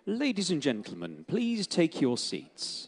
Ladies and gentlemen, please take your seats.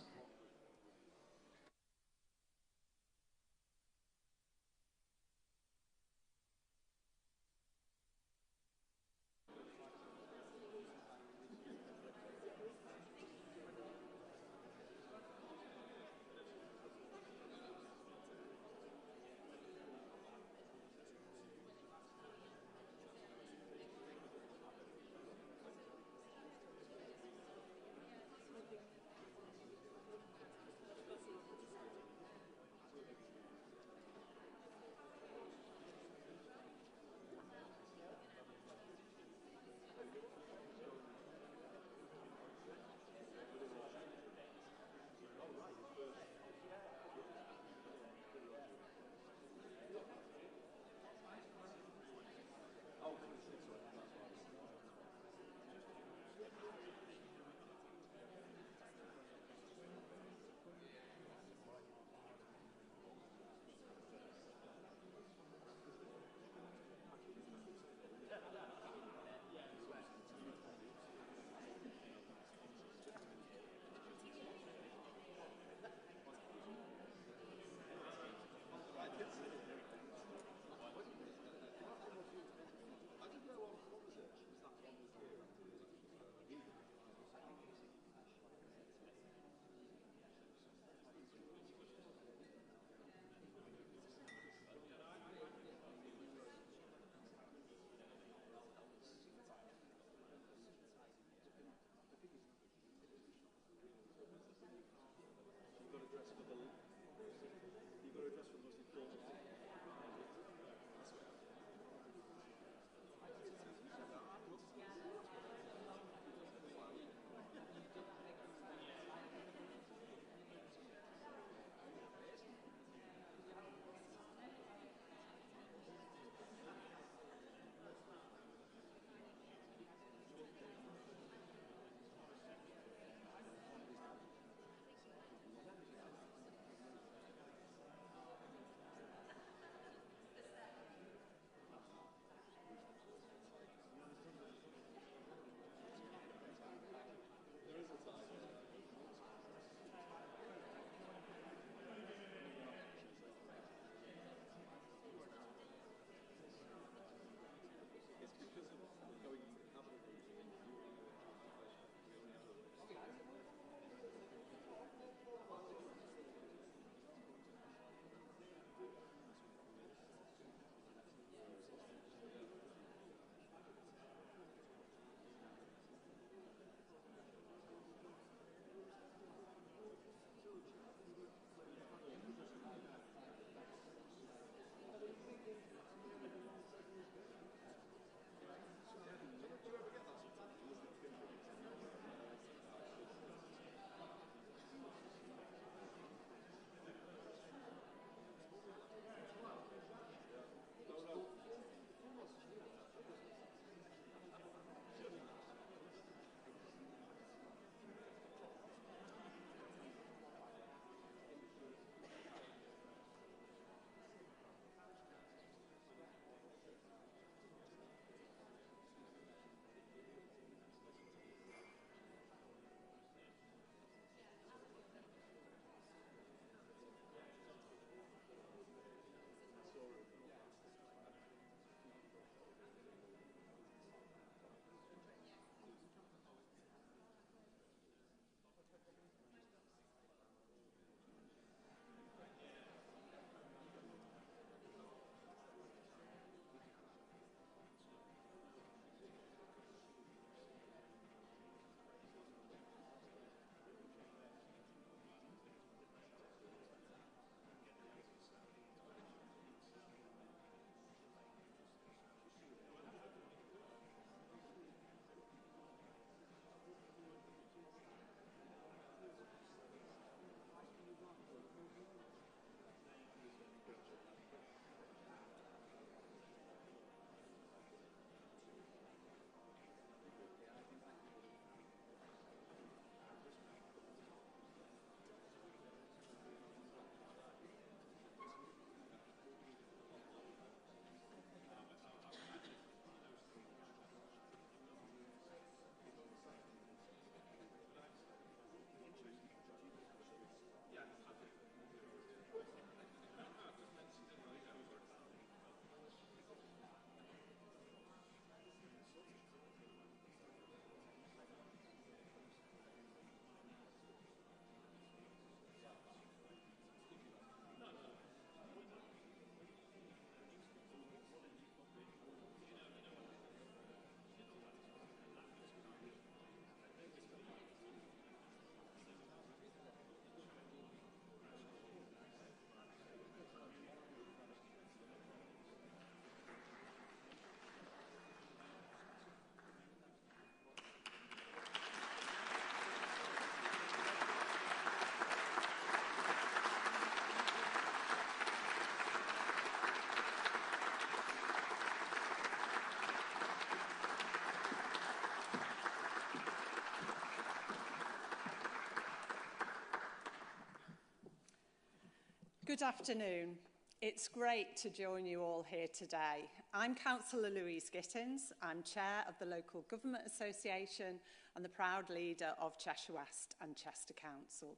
Good afternoon. It's great to join you all here today. I'm Councillor Louise Gittins. I'm Chair of the Local Government Association and the proud leader of Cheshire West and Chester Council.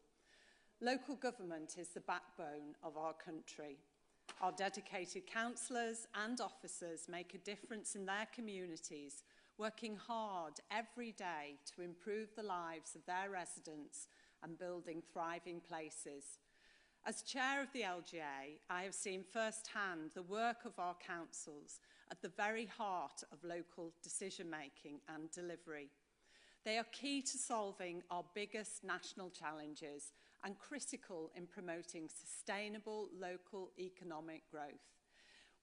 Local government is the backbone of our country. Our dedicated councillors and officers make a difference in their communities, working hard every day to improve the lives of their residents and building thriving places. As chair of the LGA, I have seen firsthand the work of our councils at the very heart of local decision-making and delivery. They are key to solving our biggest national challenges and critical in promoting sustainable local economic growth.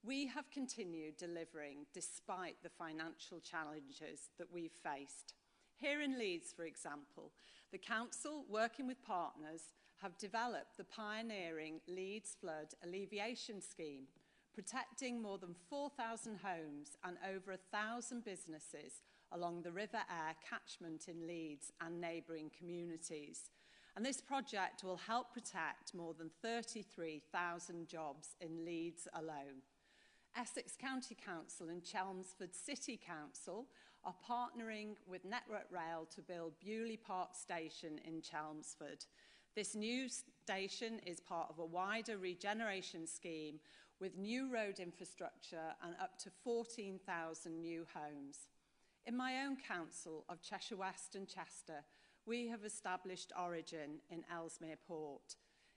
We have continued delivering despite the financial challenges that we've faced. Here in Leeds, for example, the council, working with partners, have developed the pioneering Leeds Flood Alleviation Scheme, protecting more than 4,000 homes and over 1,000 businesses along the River Aire catchment in Leeds and neighbouring communities. And this project will help protect more than 33,000 jobs in Leeds alone. Essex County Council and Chelmsford City Council are partnering with Network Rail to build Bewley Park Station in Chelmsford. This new station is part of a wider regeneration scheme with new road infrastructure and up to 14,000 new homes. In my own council of Cheshire West and Chester, we have established Origin in Ellesmere Port.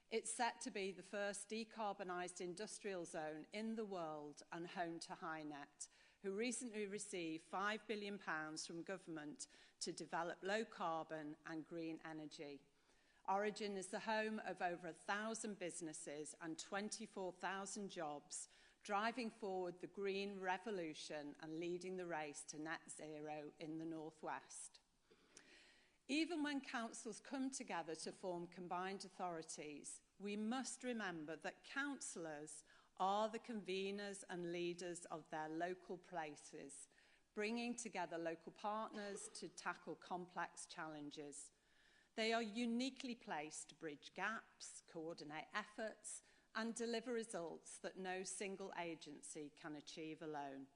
It's set to be the first decarbonised industrial zone in the world and home to HyNet, who recently received £5 billion from government to develop low carbon and green energy. Origin is the home of over 1,000 businesses and 24,000 jobs, driving forward the green revolution and leading the race to net zero in the northwest. Even when councils come together to form combined authorities, we must remember that councillors are the conveners and leaders of their local places, bringing together local partners to tackle complex challenges. They are uniquely placed to bridge gaps, coordinate efforts, and deliver results that no single agency can achieve alone.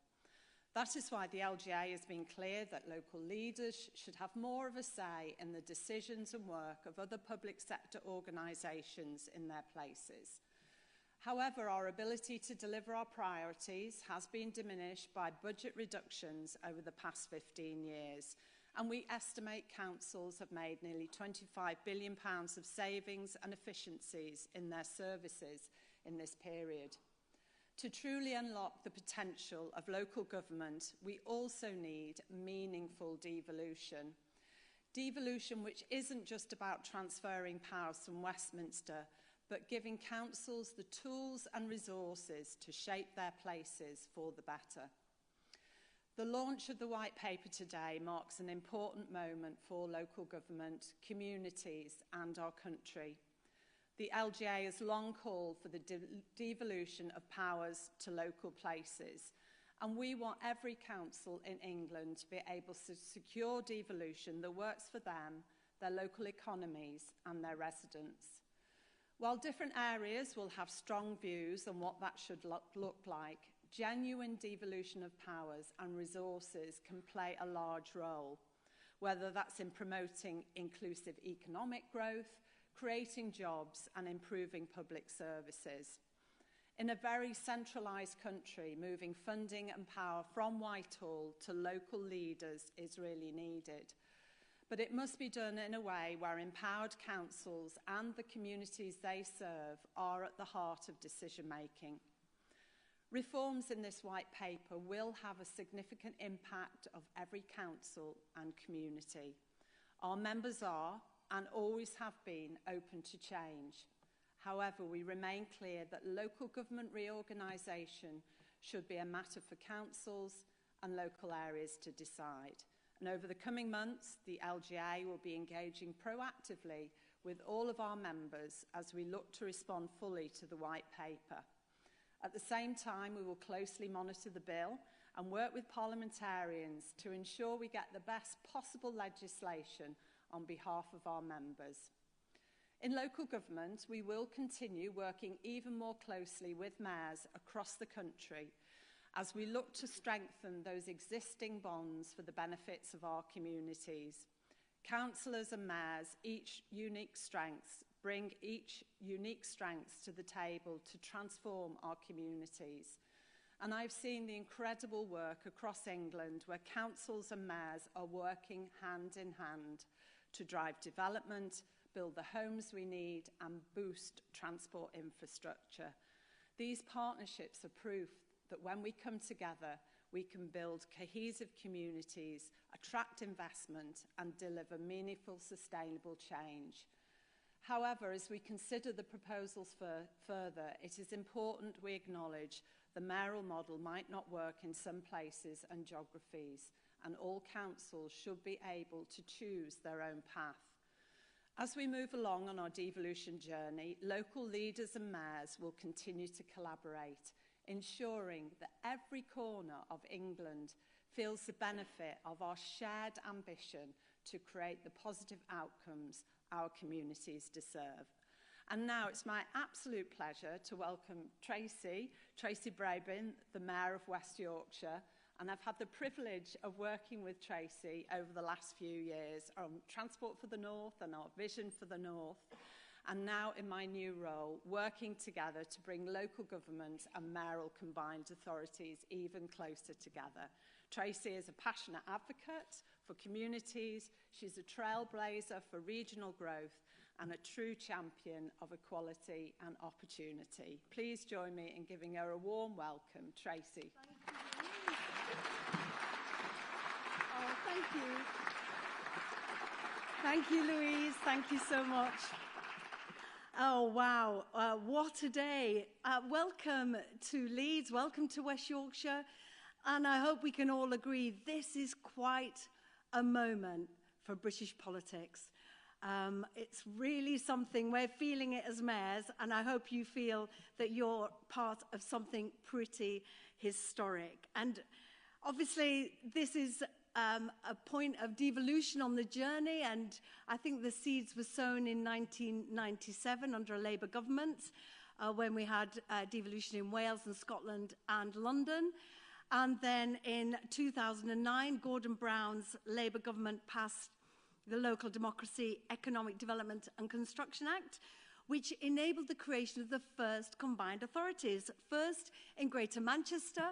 That is why the LGA has been clear that local leaders should have more of a say in the decisions and work of other public sector organisations in their places. However, our ability to deliver our priorities has been diminished by budget reductions over the past 15 years, and we estimate councils have made nearly £25 billion of savings and efficiencies in their services in this period. To truly unlock the potential of local government, we also need meaningful devolution. Devolution which isn't just about transferring powers from Westminster, but giving councils the tools and resources to shape their places for the better. The launch of the White Paper today marks an important moment for local government, communities and our country. The LGA has long called for the devolution of powers to local places, and we want every council in England to be able to secure devolution that works for them, their local economies and their residents. While different areas will have strong views on what that should look like, genuine devolution of powers and resources can play a large role, whether that's in promoting inclusive economic growth, creating jobs and improving public services. In a very centralised country, moving funding and power from Whitehall to local leaders is really needed. But it must be done in a way where empowered councils and the communities they serve are at the heart of decision-making. Reforms in this white paper will have a significant impact of every council and community. Our members are, and always have been, open to change. However, we remain clear that local government reorganisation should be a matter for councils and local areas to decide. And over the coming months, the LGA will be engaging proactively with all of our members as we look to respond fully to the white paper. At the same time, we will closely monitor the bill and work with parliamentarians to ensure we get the best possible legislation on behalf of our members. In local government, we will continue working even more closely with mayors across the country as we look to strengthen those existing bonds for the benefits of our communities. Councillors and mayors, bring each unique strengths to the table to transform our communities. And I've seen the incredible work across England where councils and mayors are working hand in hand to drive development, build the homes we need, and boost transport infrastructure. These partnerships are proof that when we come together, we can build cohesive communities, attract investment, and deliver meaningful, sustainable change. However, as we consider the proposals further, it is important we acknowledge the mayoral model might not work in some places and geographies, and all councils should be able to choose their own path. As we move along on our devolution journey, local leaders and mayors will continue to collaborate, ensuring that every corner of England feels the benefit of our shared ambition to create the positive outcomes our communities deserve. And now it's my absolute pleasure to welcome Tracy Brabin, the Mayor of West Yorkshire. And I've had the privilege of working with Tracy over the last few years on Transport for the North and our Vision for the North. And now in my new role, working together to bring local government and mayoral combined authorities even closer together. Tracy is a passionate advocate for communities. She's a trailblazer for regional growth and a true champion of equality and opportunity. Please join me in giving her a warm welcome, Tracy. Thank you. Thank you, Louise. Thank you so much. Oh, wow. What a day. Welcome to Leeds. Welcome to West Yorkshire. And I hope we can all agree this is quite a moment for British politics. It's really something, we're feeling it as mayors, and I hope you feel that you're part of something pretty historic. And obviously, this is a point of devolution on the journey, and I think the seeds were sown in 1997 under a Labour government when we had devolution in Wales and Scotland and London. And then in 2009, Gordon Brown's Labour government passed the Local Democracy, Economic Development and Construction Act, which enabled the creation of the first combined authorities, first in Greater Manchester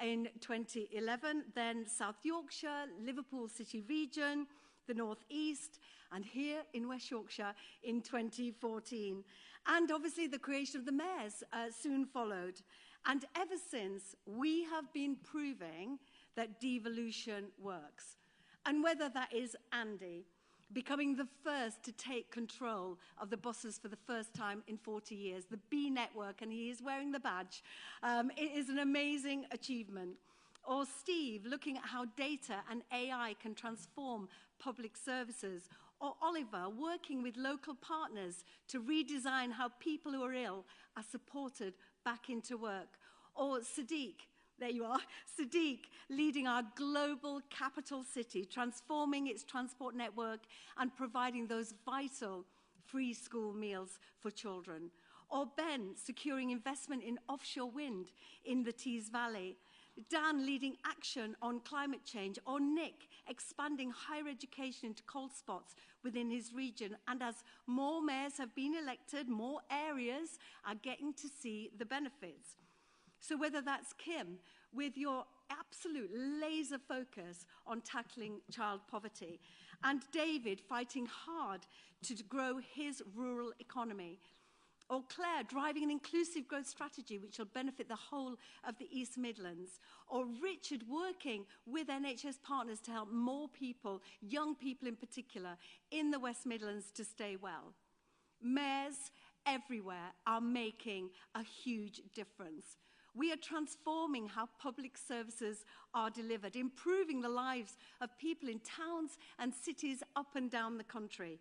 in 2011, then South Yorkshire, Liverpool City Region, the North East, and here in West Yorkshire in 2014. And obviously the creation of the mayors soon followed. And ever since, we have been proving that devolution works. And whether that is Andy becoming the first to take control of the buses for the first time in 40 years, the B network, and he is wearing the badge. It is an amazing achievement. Or Steve looking at how data and AI can transform public services. Or Oliver working with local partners to redesign how people who are ill are supported back into work. Or Sadiq, there you are, Sadiq leading our global capital city, transforming its transport network and providing those vital free school meals for children. Or Ben securing investment in offshore wind in the Tees Valley. Dan leading action on climate change. Or Nick expanding higher education into cold spots within his region. And as more mayors have been elected, more areas are getting to see the benefits. So whether that's Kim, with your absolute laser focus on tackling child poverty, and David fighting hard to grow his rural economy, or Claire driving an inclusive growth strategy which will benefit the whole of the East Midlands, or Richard working with NHS partners to help more people, young people in particular, in the West Midlands to stay well. Mayors everywhere are making a huge difference. We are transforming how public services are delivered, improving the lives of people in towns and cities up and down the country.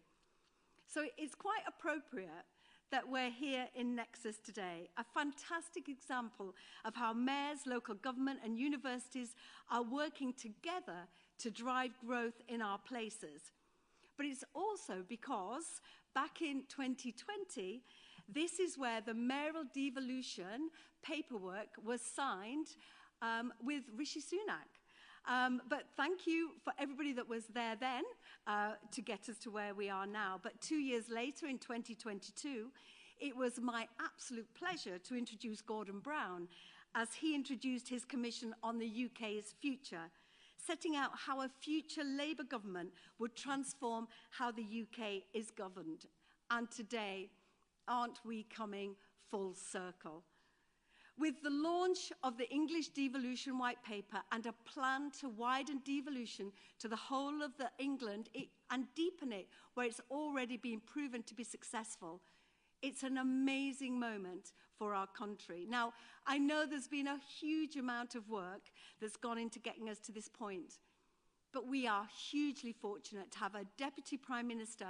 So it's quite appropriate that we're here in Nexus today, a fantastic example of how mayors, local government and universities are working together to drive growth in our places. but it's also because back in 2020, this is where the mayoral devolution paperwork was signed with Rishi Sunak. But thank you for everybody that was there then to get us to where we are now. But 2 years later, in 2022, it was my absolute pleasure to introduce Gordon Brown as he introduced his commission on the UK's future, setting out how a future Labour government would transform how the UK is governed. And today, aren't we coming full circle? With the launch of the English devolution white paper and a plan to widen devolution to the whole of England and deepen it where it's already been proven to be successful, it's an amazing moment for our country. Now, I know there's been a huge amount of work that's gone into getting us to this point, but we are hugely fortunate to have a Deputy Prime Minister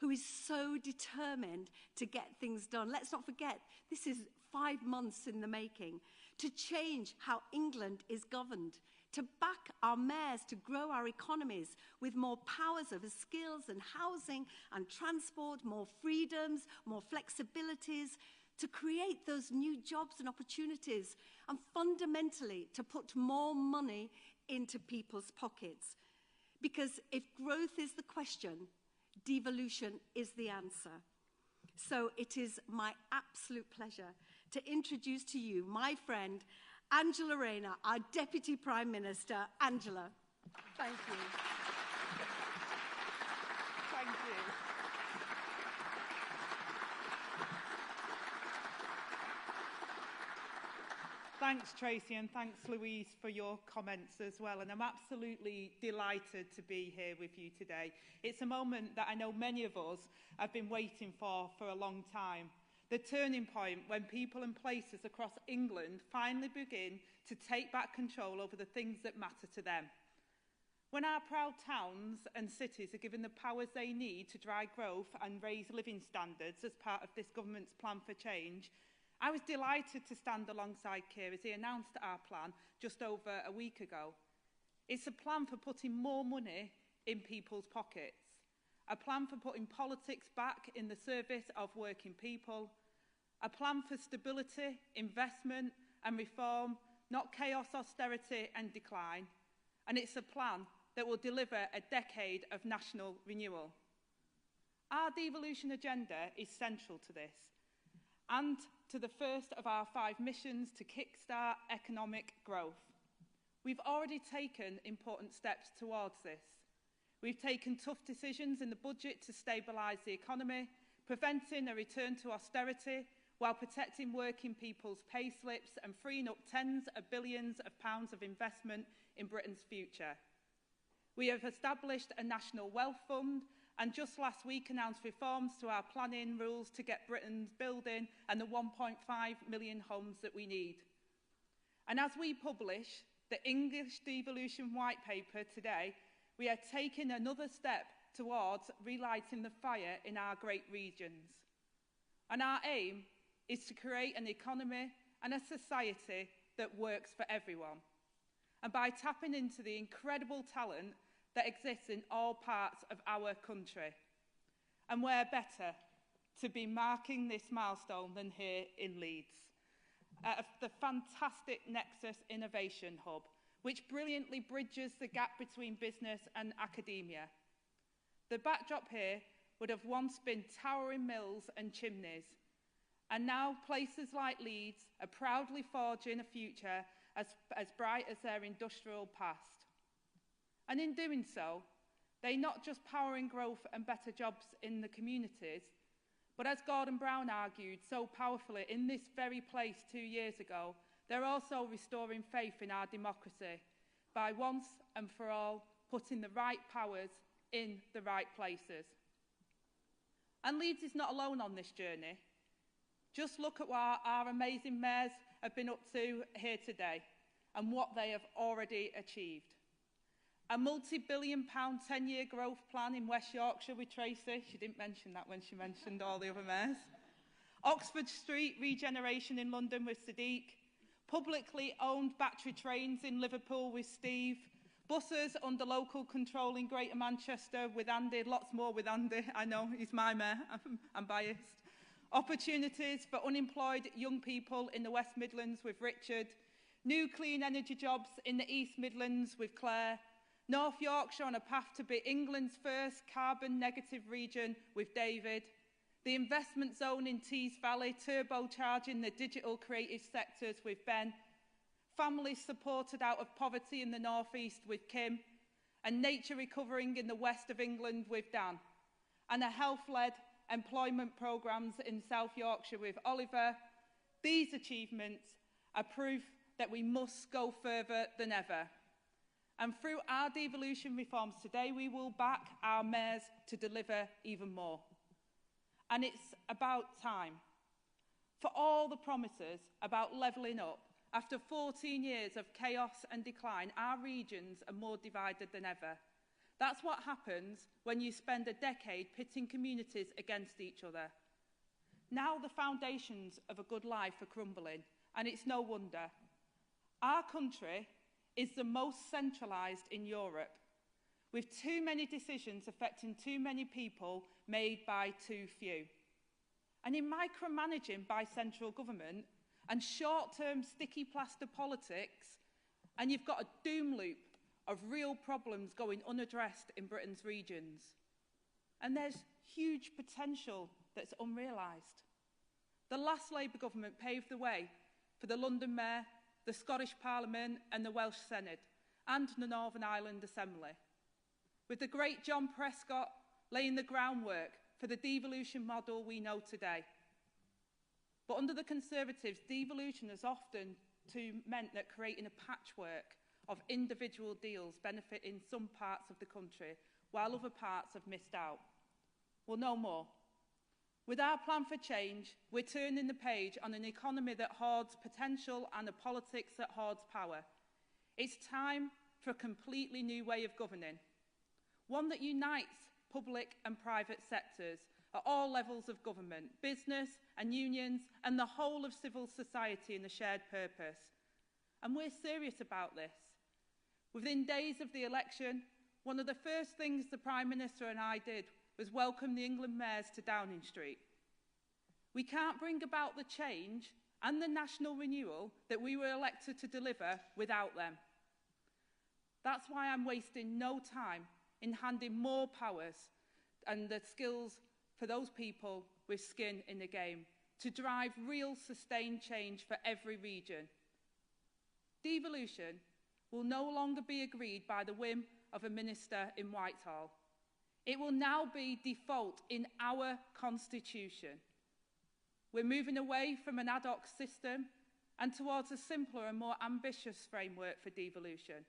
who is so determined to get things done. Let's not forget, this is 5 months in the making, to change how England is governed, to back our mayors to grow our economies with more powers over skills and housing and transport, more freedoms, more flexibilities, to create those new jobs and opportunities, and fundamentally to put more money into people's pockets. Because if growth is the question, devolution is the answer. So it is my absolute pleasure to introduce to you my friend, Angela Rayner, our Deputy Prime Minister. Angela, thank you. Thank you. Thanks, Tracy, and thanks, Louise, for your comments as well. And I'm absolutely delighted to be here with you today. It's a moment that I know many of us have been waiting for a long time. The turning point when people and places across England finally begin to take back control over the things that matter to them. When our proud towns and cities are given the powers they need to drive growth and raise living standards as part of this government's plan for change, I was delighted to stand alongside Keir as he announced our plan just over a week ago. It's a plan for putting more money in people's pockets, a plan for putting politics back in the service of working people, a plan for stability, investment and reform, not chaos, austerity and decline, and it's a plan that will deliver a decade of national renewal. Our devolution agenda is central to this, and to the first of our 5 missions to kickstart economic growth. We've already taken important steps towards this. We've taken tough decisions in the budget to stabilise the economy, preventing a return to austerity while protecting working people's pay slips and freeing up tens of billions of pounds of investment in Britain's future. We have established a national wealth fund and just last week announced reforms to our planning rules to get Britain's building and the 1.5 million homes that we need. And as we publish the English devolution white paper today, we are taking another step towards relighting the fire in our great regions. And our aim is to create an economy and a society that works for everyone. And by tapping into the incredible talent that exists in all parts of our country. And where better to be marking this milestone than here in Leeds, the fantastic Nexus Innovation Hub, which brilliantly bridges the gap between business and academia. The backdrop here would have once been towering mills and chimneys, and now places like Leeds are proudly forging a future as bright as their industrial past. And in doing so, they're not just powering growth and better jobs in the communities, but as Gordon Brown argued so powerfully in this very place 2 years ago, they're also restoring faith in our democracy by once and for all putting the right powers in the right places. And Leeds is not alone on this journey. Just look at what our amazing mayors have been up to here today and what they have already achieved. A multi-billion-pound 10-year growth plan in West Yorkshire with Tracy. She didn't mention that when she mentioned all the other mayors. Oxford Street regeneration in London with Sadiq. Publicly owned battery trains in Liverpool with Steve. Buses under local control in Greater Manchester with Andy, lots more with Andy, I know, he's my mayor, I'm biased. Opportunities for unemployed young people in the West Midlands with Richard. New clean energy jobs in the East Midlands with Claire. North Yorkshire on a path to be England's first carbon negative region with David. The investment zone in Tees Valley, turbocharging the digital creative sectors with Ben. Families supported out of poverty in the North East with Kim. And nature recovering in the west of England with Dan. And a health-led employment programmes in South Yorkshire with Oliver. These achievements are proof that we must go further than ever. And through our devolution reforms today, we will back our mayors to deliver even more. And it's about time. For all the promises about levelling up, after 14 years of chaos and decline, our regions are more divided than ever. That's what happens when you spend a decade pitting communities against each other. Now the foundations of a good life are crumbling, and it's no wonder. Our country is the most centralised in Europe, with too many decisions affecting too many people made by too few. And in micromanaging by central government and short-term sticky plaster politics, and you've got a doom loop of real problems going unaddressed in Britain's regions. And there's huge potential that's unrealised. The last Labour government paved the way for the London Mayor, the Scottish Parliament and the Welsh Senate, and the Northern Ireland Assembly, with the great John Prescott laying the groundwork for the devolution model we know today. But under the Conservatives, devolution has often meant that creating a patchwork of individual deals benefiting some parts of the country, while other parts have missed out. Well, no more. With our plan for change, we're turning the page on an economy that hoards potential and a politics that hoards power. It's time for a completely new way of governing, one that unites public and private sectors at all levels of government, business and unions, and the whole of civil society in a shared purpose. And we're serious about this. Within days of the election, one of the first things the Prime Minister and I did was welcome the England mayors to Downing Street. We can't bring about the change and the national renewal that we were elected to deliver without them. That's why I'm wasting no time in handing more powers and the skills for those people with skin in the game to drive real sustained change for every region. Devolution will no longer be agreed by the whim of a minister in Whitehall. It will now be default in our constitution. We're moving away from an ad hoc system and towards a simpler and more ambitious framework for devolution.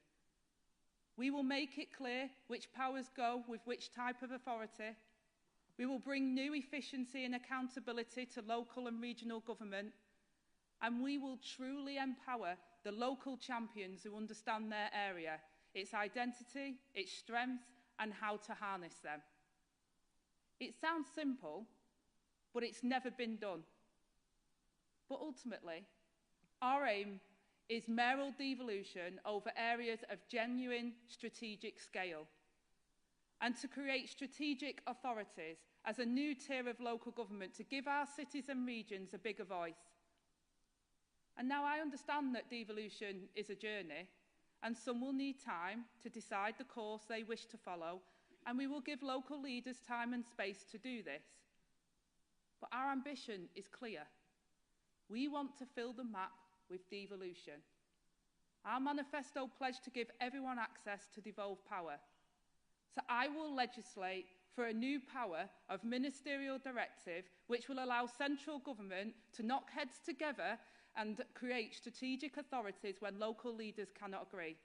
We will make it clear which powers go with which type of authority. We will bring new efficiency and accountability to local and regional government, and we will truly empower the local champions who understand their area, its identity, its strengths, and how to harness them. It sounds simple, but it's never been done. But ultimately, our aim is mayoral devolution over areas of genuine strategic scale, and to create strategic authorities as a new tier of local government to give our cities and regions a bigger voice. And now I understand that devolution is a journey, and some will need time to decide the course they wish to follow, and we will give local leaders time and space to do this. But our ambition is clear. We want to fill the map with devolution. Our manifesto pledged to give everyone access to devolved power. So I will legislate for a new power of ministerial directive which will allow central government to knock heads together and create strategic authorities when local leaders cannot agree.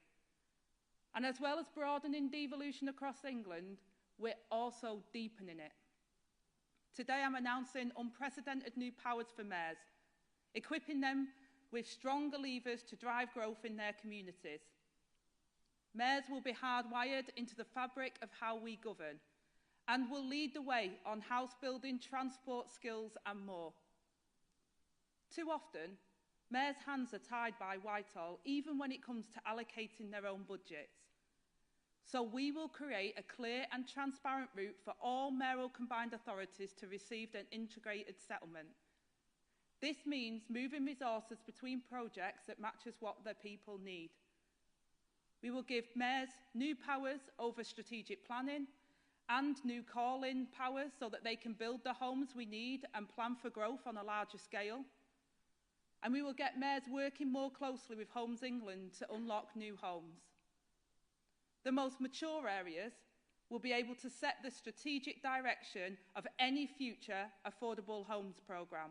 And as well as broadening devolution across England, we're also deepening it. Today I'm announcing unprecedented new powers for mayors, equipping them with stronger levers to drive growth in their communities. Mayors will be hardwired into the fabric of how we govern and will lead the way on house building, transport skills and more. Too often, mayors' hands are tied by Whitehall, even when it comes to allocating their own budgets. So we will create a clear and transparent route for all mayoral combined authorities to receive an integrated settlement. This means moving resources between projects that matches what their people need. We will give mayors new powers over strategic planning and new call-in powers so that they can build the homes we need and plan for growth on a larger scale. And we will get mayors working more closely with Homes England to unlock new homes. The most mature areas will be able to set the strategic direction of any future affordable homes programme.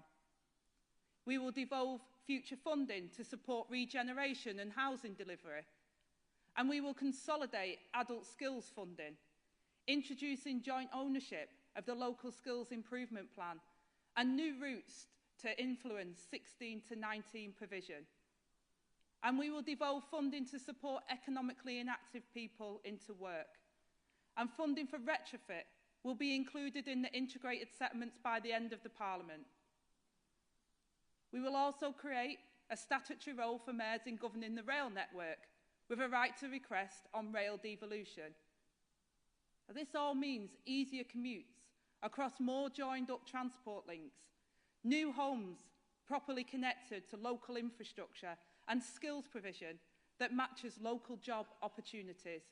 We will devolve future funding to support regeneration and housing delivery. And we will consolidate adult skills funding, introducing joint ownership of the local skills improvement plan and new routes to influence 16 to 19 provision. And we will devolve funding to support economically inactive people into work. And funding for retrofit will be included in the integrated settlements by the end of the Parliament. We will also create a statutory role for mayors in governing the rail network, with a right to request on rail devolution. This all means easier commutes across more joined-up transport links, new homes properly connected to local infrastructure, and skills provision that matches local job opportunities.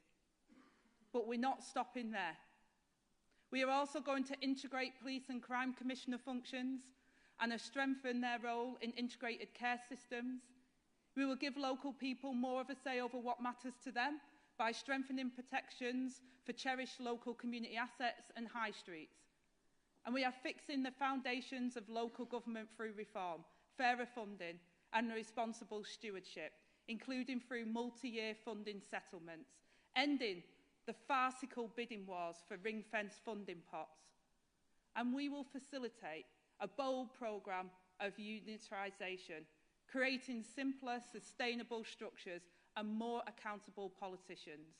But we're not stopping there. We are also going to integrate police and crime commissioner functions and strengthen their role in integrated care systems. We will give local people more of a say over what matters to them by strengthening protections for cherished local community assets and high streets. And we are fixing the foundations of local government through reform, fairer funding and responsible stewardship, including through multi-year funding settlements, ending the farcical bidding wars for ring-fence funding pots. And we will facilitate a bold programme of unitarisation, creating simpler, sustainable structures and more accountable politicians.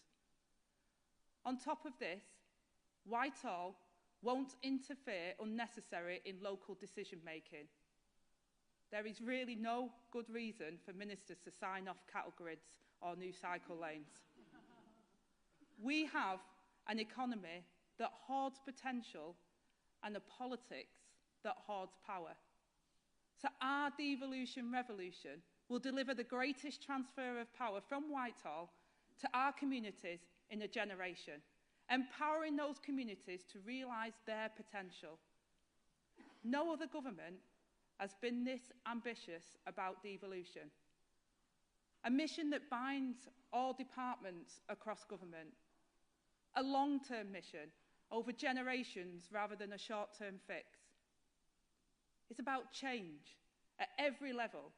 On top of this, Whitehall won't interfere unnecessarily in local decision-making. There is really no good reason for ministers to sign off cattle grids or new cycle lanes. We have an economy that hoards potential and a politics that hoards power. So our devolution revolution will deliver the greatest transfer of power from Whitehall to our communities in a generation, empowering those communities to realise their potential. No other government has been this ambitious about devolution. A mission that binds all departments across government. A long-term mission over generations rather than a short-term fix. It's about change at every level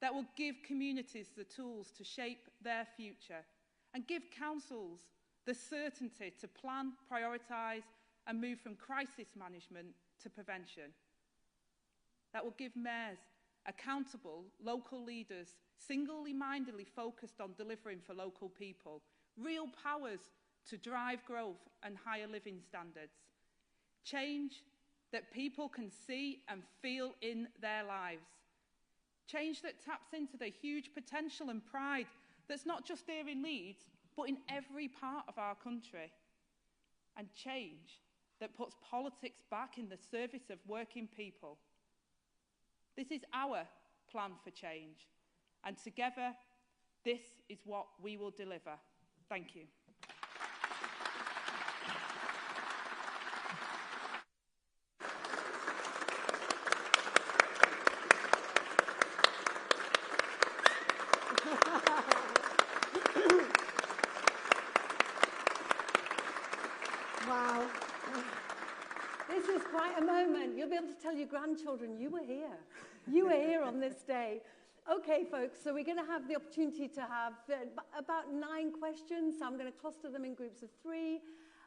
that will give communities the tools to shape their future and give councils the certainty to plan, prioritise and move from crisis management to prevention. That will give mayors accountable local leaders single-mindedly focused on delivering for local people, real powers to drive growth and higher living standards. Change that people can see and feel in their lives. Change that taps into the huge potential and pride that's not just here in Leeds, but in every part of our country. And change that puts politics back in the service of working people. This is our plan for change. And together, this is what we will deliver. Thank you. Wow. This is quite a moment. You'll be able to tell your grandchildren, you were here. You were here on this day. Okay, folks, so we're going to have the opportunity to have about 9 questions. So I'm going to cluster them in groups of 3.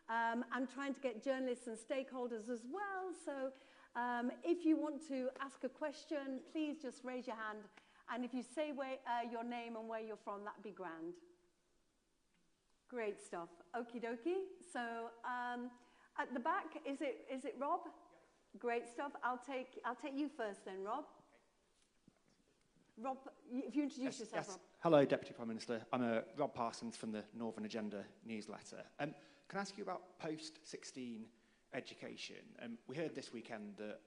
I'm trying to get journalists and stakeholders as well. So if you want to ask a question, please just raise your hand. And if you say your name and where you're from, that'd be grand. Great stuff. Okie dokie. So at the back, is it Rob? Yep. Great stuff. I'll take you first then, Rob. Rob, if you introduce yourself, Yes. Rob. Hello, Deputy Prime Minister. I'm Rob Parsons from the Northern Agenda newsletter. Can I ask you about post-16 education? We heard this weekend that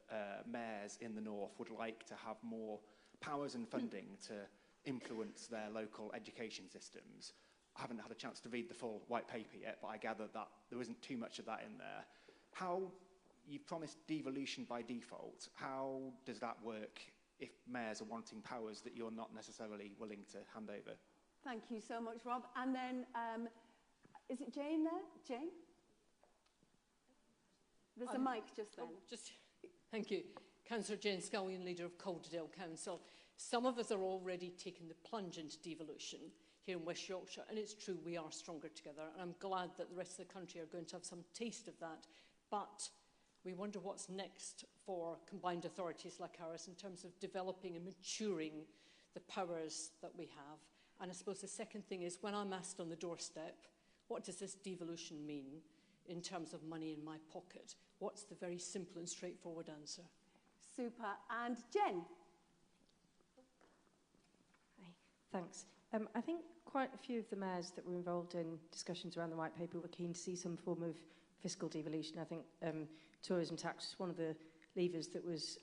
mayors in the North would like to have more powers and funding to influence their local education systems. I haven't had a chance to read the full white paper yet, but I gather that there isn't too much of that in there. You've promised devolution by default. How does that work if mayors are wanting powers that you're not necessarily willing to hand over? Thank you so much, Rob. And then, is it Jane there? Jane? There's a mic just then. Thank you. Councillor Jane Scullion, leader of Calderdale Council. Some of us are already taking the plunge into devolution here in West Yorkshire, and it's true, we are stronger together, and I'm glad that the rest of the country are going to have some taste of that. But we wonder what's next for combined authorities like ours in terms of developing and maturing the powers that we have. And I suppose the second thing is, when I'm asked on the doorstep, what does this devolution mean in terms of money in my pocket? What's the very simple and straightforward answer? Super. And Jen? Hi, thanks. I think quite a few of the mayors that were involved in discussions around the white paper were keen to see some form of fiscal devolution. I think tourism tax was one of the levers that was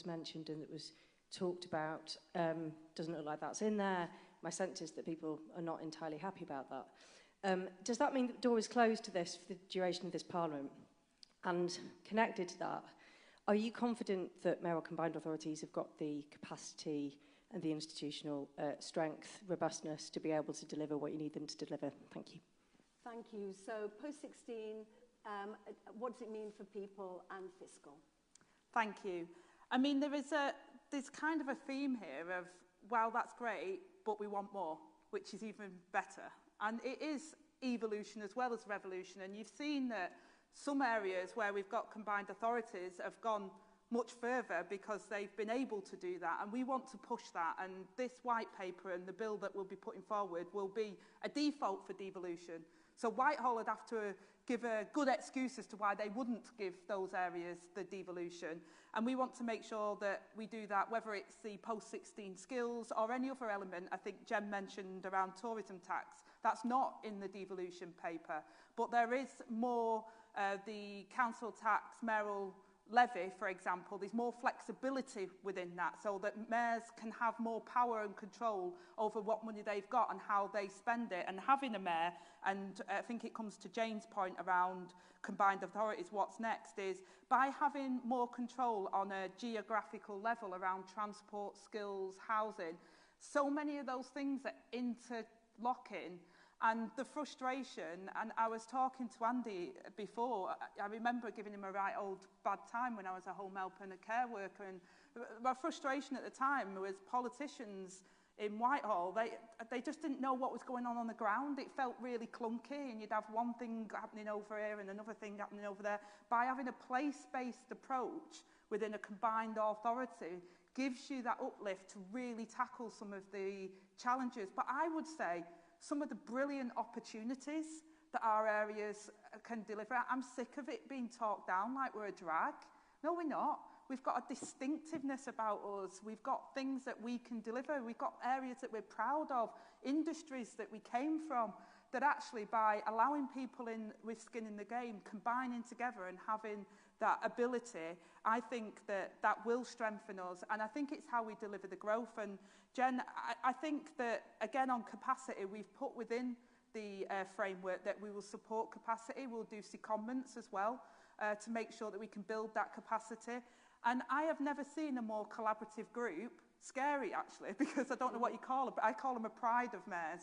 mentioned and that was talked about. Doesn't look like that's in there. My sense is that people are not entirely happy about that. Does that mean that the door is closed to this for the duration of this Parliament? And connected to that, are you confident that mayoral combined authorities have got the capacity and the institutional strength, robustness to be able to deliver what you need them to deliver? Thank you. Thank you. So post-16, what does it mean for people and fiscal? Thank you. I mean, there's kind of a theme here of, well, that's great, but we want more, which is even better. And it is evolution as well as revolution. And you've seen that some areas where we've got combined authorities have gone much further because they've been able to do that, and we want to push that. And this white paper and the bill that we'll be putting forward will be a default for devolution. So Whitehall would have to give a good excuse as to why they wouldn't give those areas the devolution. And we want to make sure that we do that, whether it's the post-16 skills or any other element. I think Jem mentioned around tourism tax. That's not in the devolution paper. But there is more, the council tax, mayoral levy, for example, there's more flexibility within that so that mayors can have more power and control over what money they've got and how they spend it. And having a mayor, and I think it comes to Jane's point around combined authorities, what's next is by having more control on a geographical level around transport, skills, housing, so many of those things are interlocking. And the frustration, and I was talking to Andy before, I remember giving him a right old bad time when I was a home helper and a care worker, and my frustration at the time was politicians in Whitehall, they just didn't know what was going on the ground. It felt really clunky, and you'd have one thing happening over here and another thing happening over there. By having a place-based approach within a combined authority gives you that uplift to really tackle some of the challenges. But I would say some of the brilliant opportunities that our areas can deliver. I'm sick of it being talked down like we're a drag. No, we're not. We've got a distinctiveness about us. We've got things that we can deliver. We've got areas that we're proud of, industries that we came from, that actually by allowing people in with skin in the game, combining together and having that ability, I think that will strengthen us. And I think it's how we deliver the growth. And Jen, I think that, again, on capacity, we've put within the framework that we will support capacity. We'll do secondments as well to make sure that we can build that capacity. And I have never seen a more collaborative group. Scary, actually, because I don't know what you call it, but I call them a pride of mayors,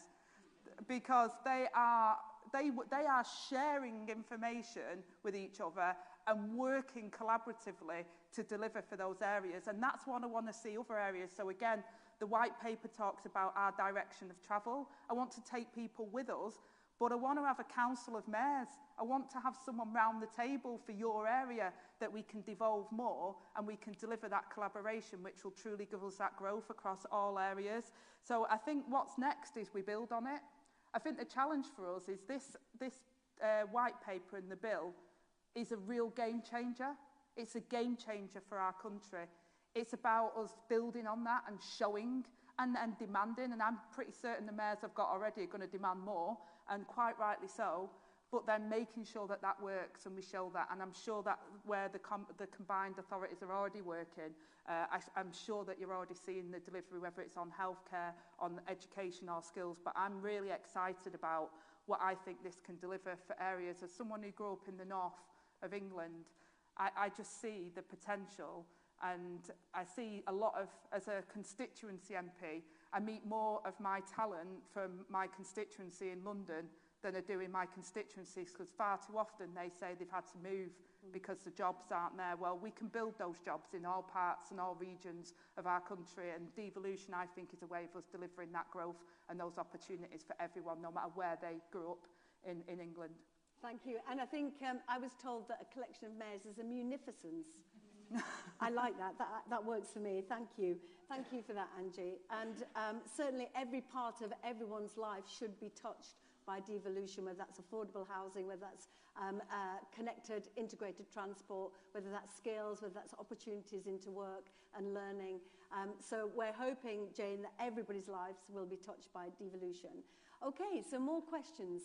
because they are sharing information with each other and working collaboratively to deliver for those areas. And that's what I want to see other areas. So again, the white paper talks about our direction of travel. I want to take people with us, but I want to have a council of mayors. I want to have someone round the table for your area that we can devolve more and we can deliver that collaboration, which will truly give us that growth across all areas. So I think what's next is we build on it. I think the challenge for us is this white paper in the bill is a real game changer. It's a game changer for our country. It's about us building on that and showing and demanding, and I'm pretty certain the mayors I've got already are going to demand more, and quite rightly so, but then making sure that that works and we show that. And I'm sure that where the combined authorities are already working, I'm sure that you're already seeing the delivery, whether it's on healthcare, on education or skills, but I'm really excited about what I think this can deliver for areas. As someone who grew up in the north of England, I just see the potential. And I see a lot of, as a constituency MP, I meet more of my talent from my constituency in London than I do in my constituencies, because far too often they say they've had to move because the jobs aren't there. Well, we can build those jobs in all parts and all regions of our country, and devolution, I think, is a way of us delivering that growth and those opportunities for everyone, no matter where they grew up in England. Thank you. And I think I was told that a collection of mayors is a munificence. I like that. That works for me. Thank you. Thank you for that, Angie. And certainly every part of everyone's life should be touched by devolution, whether that's affordable housing, whether that's connected, integrated transport, whether that's skills, whether that's opportunities into work and learning. So we're hoping, Jane, that everybody's lives will be touched by devolution. Okay, so more questions.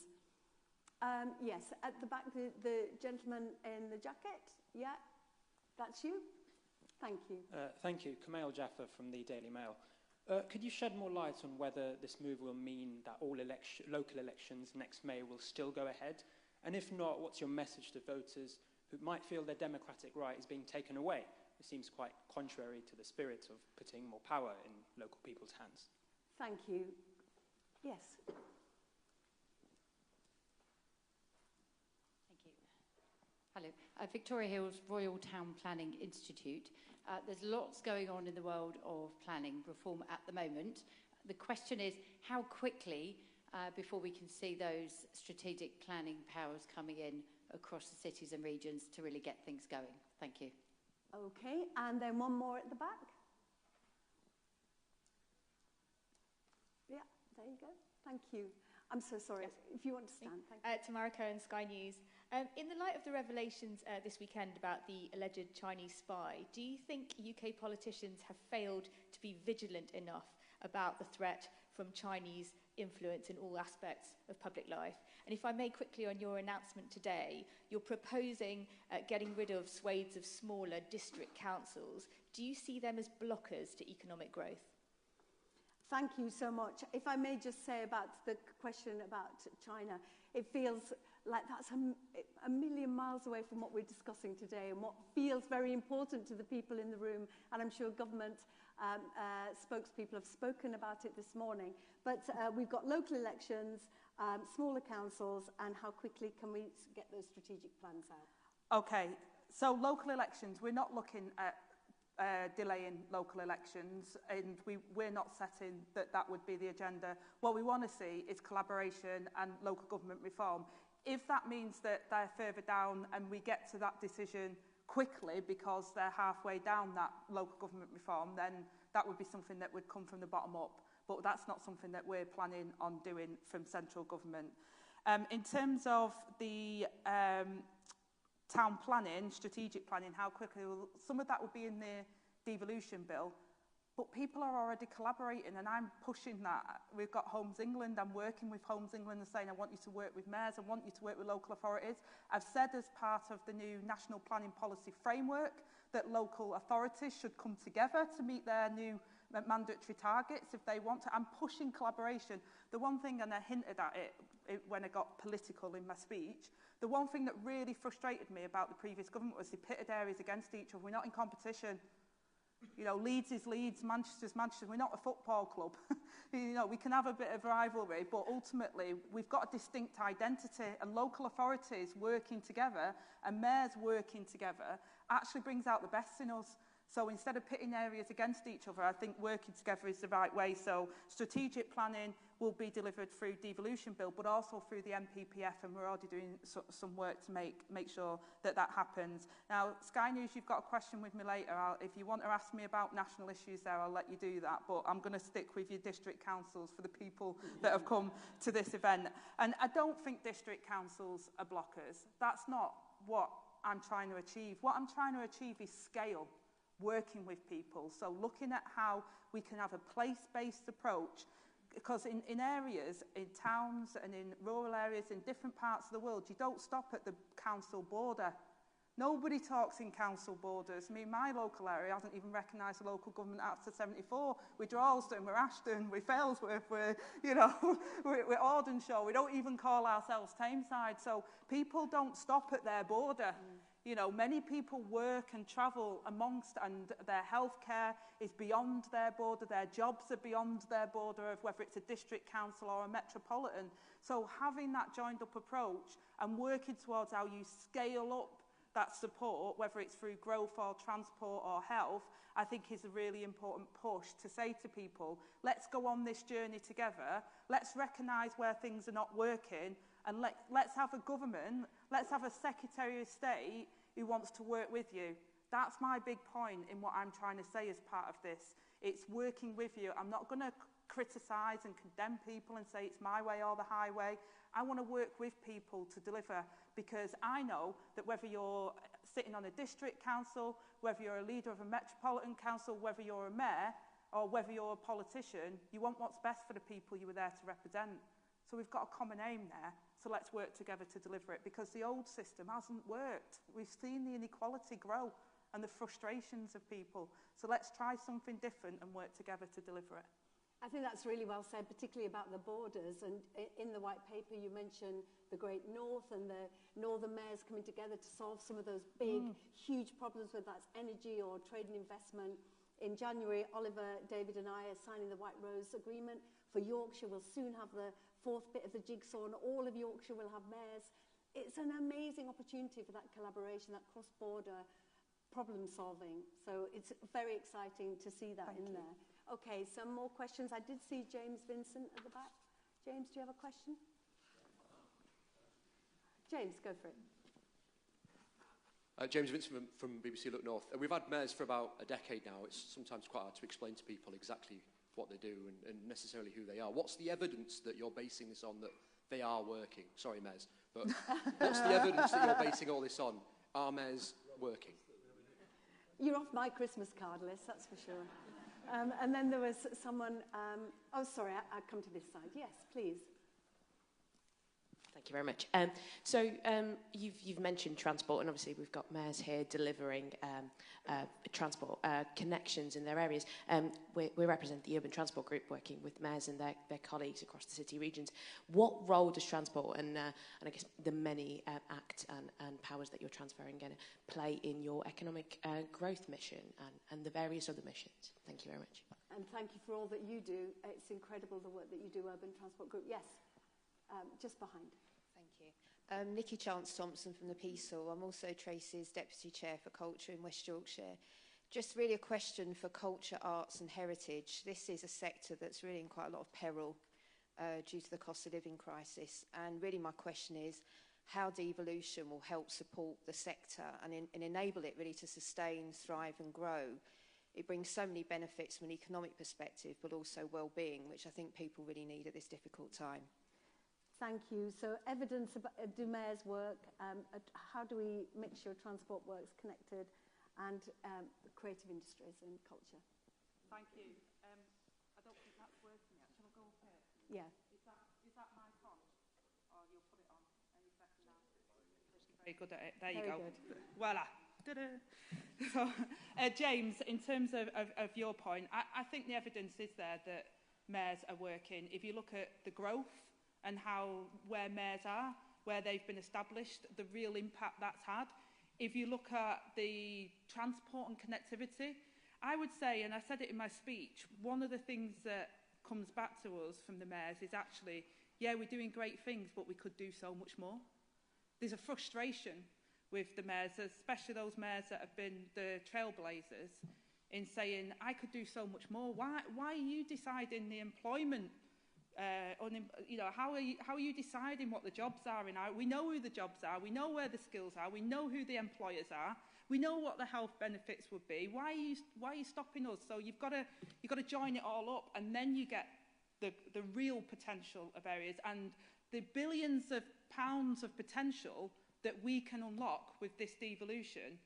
Yes, at the back, the gentleman in the jacket. Yeah. That's you. Thank you. Thank you. Kumail Jaffer from the Daily Mail. Could you shed more light on whether this move will mean that all local elections next May will still go ahead? And if not, what's your message to voters who might feel their democratic right is being taken away? It seems quite contrary to the spirit of putting more power in local people's hands. Thank you. Yes. Hello, Victoria Hills Royal Town Planning Institute. There's lots going on in the world of planning reform at the moment. The question is, how quickly before we can see those strategic planning powers coming in across the cities and regions to really get things going? Thank you. Okay, and then one more at the back. Yeah, there you go. Thank you. I'm so sorry. Yes. If you want to stand. Thank you. Tamara Cohen, Sky News. In the light of the revelations this weekend about the alleged Chinese spy, do you think UK politicians have failed to be vigilant enough about the threat from Chinese influence in all aspects of public life? And if I may quickly, on your announcement today, you're proposing getting rid of swathes of smaller district councils. Do you see them as blockers to economic growth? Thank you so much. If I may just say about the question about China, it feels like that's a million miles away from what we're discussing today and what feels very important to the people in the room. And I'm sure government spokespeople have spoken about it this morning. But we've got local elections, smaller councils, and how quickly can we get those strategic plans out? Okay, so local elections, we're not looking at delaying local elections, and we're not setting that would be the agenda. What we want to see is collaboration and local government reform. If that means that they're further down and we get to that decision quickly because they're halfway down that local government reform, then that would be something that would come from the bottom up. But that's not something that we're planning on doing from central government. In terms of the town planning, strategic planning, how quickly some of that will be in the devolution bill, but people are already collaborating, and I'm pushing that. We've got Homes England. I'm working with Homes England and saying I want you to work with mayors, I want you to work with local authorities. I've said as part of the new National Planning Policy Framework that local authorities should come together to meet their new mandatory targets if they want to. I'm pushing collaboration. The one thing, and I hinted at it when I got political in my speech, the one thing that really frustrated me about the previous government was they pitted areas against each other. We're not in competition. You know, Leeds is Leeds, Manchester's Manchester. We're not a football club. You know, we can have a bit of rivalry, but ultimately we've got a distinct identity, and local authorities working together and mayors working together actually brings out the best in us. So instead of pitting areas against each other, I think working together is the right way. So strategic planning will be delivered through devolution bill, but also through the MPPF, and we're already doing some work to make sure that that happens. Now, Sky News, you've got a question with me later. If you want to ask me about national issues there, I'll let you do that, but I'm going to stick with your district councils for the people that have come to this event. And I don't think district councils are blockers. That's not what I'm trying to achieve. What I'm trying to achieve is scale. working with people. So looking at how we can have a place-based approach, because in areas, in towns and in rural areas, in different parts of the world, you don't stop at the council border. Nobody talks in council borders. I mean, my local area hasn't even recognised the Local Government Act of 74. We're Droylsden, we're Ashton, we're Failsworth, we're, you know, we're Audenshaw. We don't even call ourselves Tameside. So people don't stop at their border. You know, many people work and travel amongst, and their healthcare is beyond their border, their jobs are beyond their border, of whether it's a district council or a metropolitan. So having that joined up approach and working towards how you scale up that support, whether it's through growth or transport or health, I think is a really important push to say to people, let's go on this journey together, let's recognise where things are not working, and let's have a government, let's have a Secretary of State who wants to work with you. That's my big point in what I'm trying to say as part of this. It's working with you. I'm not going to criticise and condemn people and say it's my way or the highway. I want to work with people to deliver, because I know that whether you're sitting on a district council, whether you're a leader of a metropolitan council, whether you're a mayor or whether you're a politician, you want what's best for the people you were there to represent. So we've got a common aim there. So let's work together to deliver it, because the old system hasn't worked. We've seen the inequality grow and the frustrations of people. So let's try something different and work together to deliver it. I think that's really well said, particularly about the borders. And in the white paper, you mentioned the Great North and the northern mayors coming together to solve some of those big, huge problems, whether that's energy or trade and investment. In January, Oliver, David and I are signing the White Rose Agreement for Yorkshire. We'll soon have the fourth bit of the jigsaw, and all of Yorkshire will have mayors. It's an amazing opportunity for that collaboration, that cross-border problem solving. So it's very exciting to see that in there. Okay, some more questions. I did see James Vincent at the back. James, do you have a question? James, go for it. James Vincent from BBC Look North. We've had mayors for about a decade now. It's sometimes quite hard to explain to people exactly what they do and necessarily who they are. What's the evidence that you're basing this on, that they are working? Sorry, mayors, but what's the evidence that you're basing all this on? Are mayors working? You're off my Christmas card list, that's for sure. And then there was someone, oh, sorry, I'll come to this side. Yes, please. Thank you very much. You've mentioned transport, and obviously we've got mayors here delivering transport connections in their areas. We represent the Urban Transport Group, working with mayors and their colleagues across the city regions. What role does transport and I guess the many acts and powers that you're transferring going to play in your economic growth mission and the various other missions? Thank you very much. And thank you for all that you do. It's incredible the work that you do, Urban Transport Group. Yes, just behind. Thank you. Nikki Chance-Thompson from the PSOL. I'm also Tracy's Deputy Chair for Culture in West Yorkshire. Just really a question for culture, arts and heritage. This is a sector that's really in quite a lot of peril due to the cost of living crisis. And really my question is how devolution will help support the sector and enable it really to sustain, thrive and grow. It brings so many benefits from an economic perspective, but also well-being, which I think people really need at this difficult time. Thank you. So evidence about do mayors work, how do we make sure transport works connected, and creative industries and culture. Thank you. I don't think that's working yet. Shall I go up here? Yeah. Is that my font? Or you'll put it on any second now? Very good at it. There you Very go. good. Voila. So, James, in terms of your point, I think the evidence is there that mayors are working. If you look at the growth and where mayors are, where they've been established, the real impact that's had. If you look at the transport and connectivity, I would say, and I said it in my speech, one of the things that comes back to us from the mayors is actually, yeah, we're doing great things, but we could do so much more. There's a frustration with the mayors, especially those mayors that have been the trailblazers, in saying, I could do so much more. Why are you deciding the employment? How are you deciding what the jobs are we know who the jobs are, we know where the skills are, we know who the employers are, we know what the health benefits would be. Why are you stopping us? So you've got to join it all up, and then you get the real potential of areas and the billions of pounds of potential that we can unlock with this devolution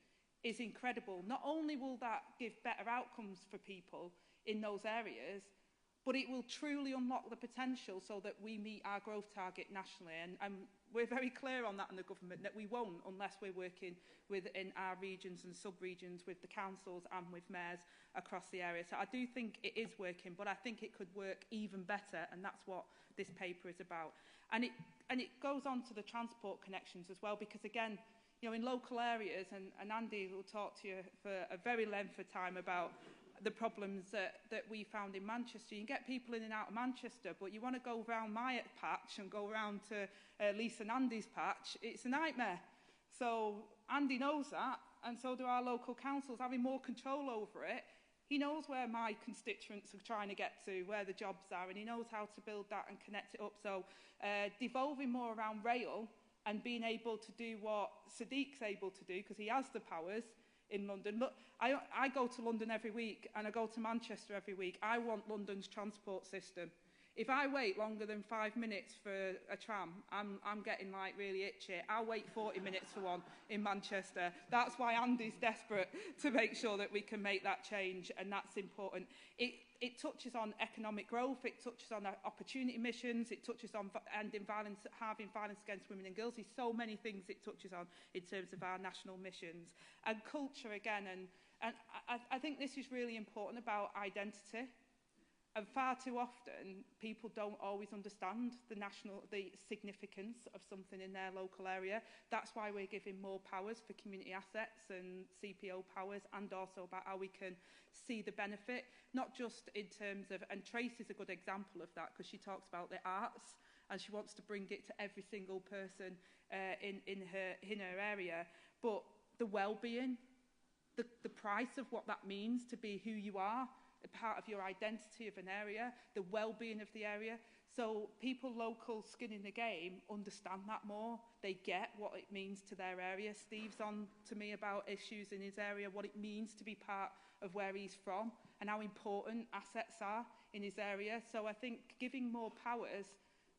is incredible. Not only will that give better outcomes for people in those areas, but it will truly unlock the potential so that we meet our growth target nationally. And we're very clear on that in the government, that we won't unless we're working within our regions and sub-regions with the councils and with mayors across the area. So I do think it is working, but I think it could work even better, and that's what this paper is about. And it goes on to the transport connections as well, because again, you know, in local areas, and Andy will talk to you for a very lengthy time about the problems that we found in Manchester. You can get people in and out of Manchester, but you want to go around my patch and go around to Lisa and Andy's patch, it's a nightmare. So Andy knows that, and so do our local councils, having more control over it. He knows where my constituents are trying to get to, where the jobs are, and he knows how to build that and connect it up. So devolving more around rail and being able to do what Sadiq's able to do, because he has the powers in London. Look, I go to London every week, and I go to Manchester every week. I want London's transport system. If I wait longer than 5 minutes for a tram, I'm getting like really itchy. I'll wait 40 minutes for one in Manchester. That's why Andy's desperate to make sure that we can make that change, and that's important. It touches on economic growth, it touches on opportunity missions, it touches on ending violence, halving violence against women and girls. There's so many things it touches on in terms of our national missions. And culture again, and I think this is really important about identity. And far too often, people don't always understand the significance of something in their local area. That's why we're giving more powers for community assets and CPO powers, and also about how we can see the benefit, not just in terms of, and Tracy's a good example of that, because she talks about the arts, and she wants to bring it to every single person in her area, but the well-being, the price of what that means to be who you are, a part of your identity of an area, the well-being of the area. So people local skin in the game understand that more. They get what it means to their area. Steve's on to me about issues in his area, what it means to be part of where he's from, and how important assets are in his area. So I think giving more powers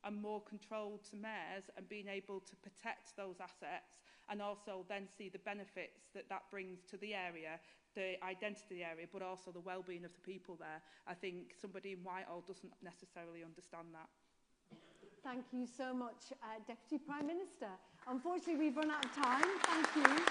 and more control to mayors and being able to protect those assets, and also then see the benefits that that brings to the area, the identity of the area, but also the well-being of the people there. I think somebody in Whitehall doesn't necessarily understand that. Thank you so much, Deputy Prime Minister. Unfortunately, we've run out of time. Thank you.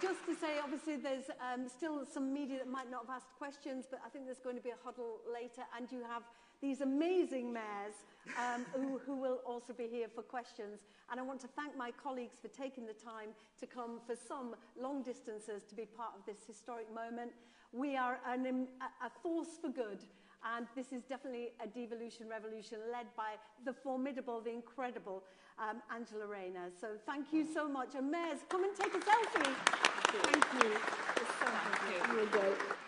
Just to say, obviously, there's still some media that might not have asked questions, but I think there's going to be a huddle later, and you have these amazing mayors who will also be here for questions. And I want to thank my colleagues for taking the time to come for some long distances to be part of this historic moment. We are a force for good, and this is definitely a devolution revolution led by the formidable, the incredible Angela Rayner. So thank you so much. And mayors, come and take a selfie. Thank you. Thank you. You're great.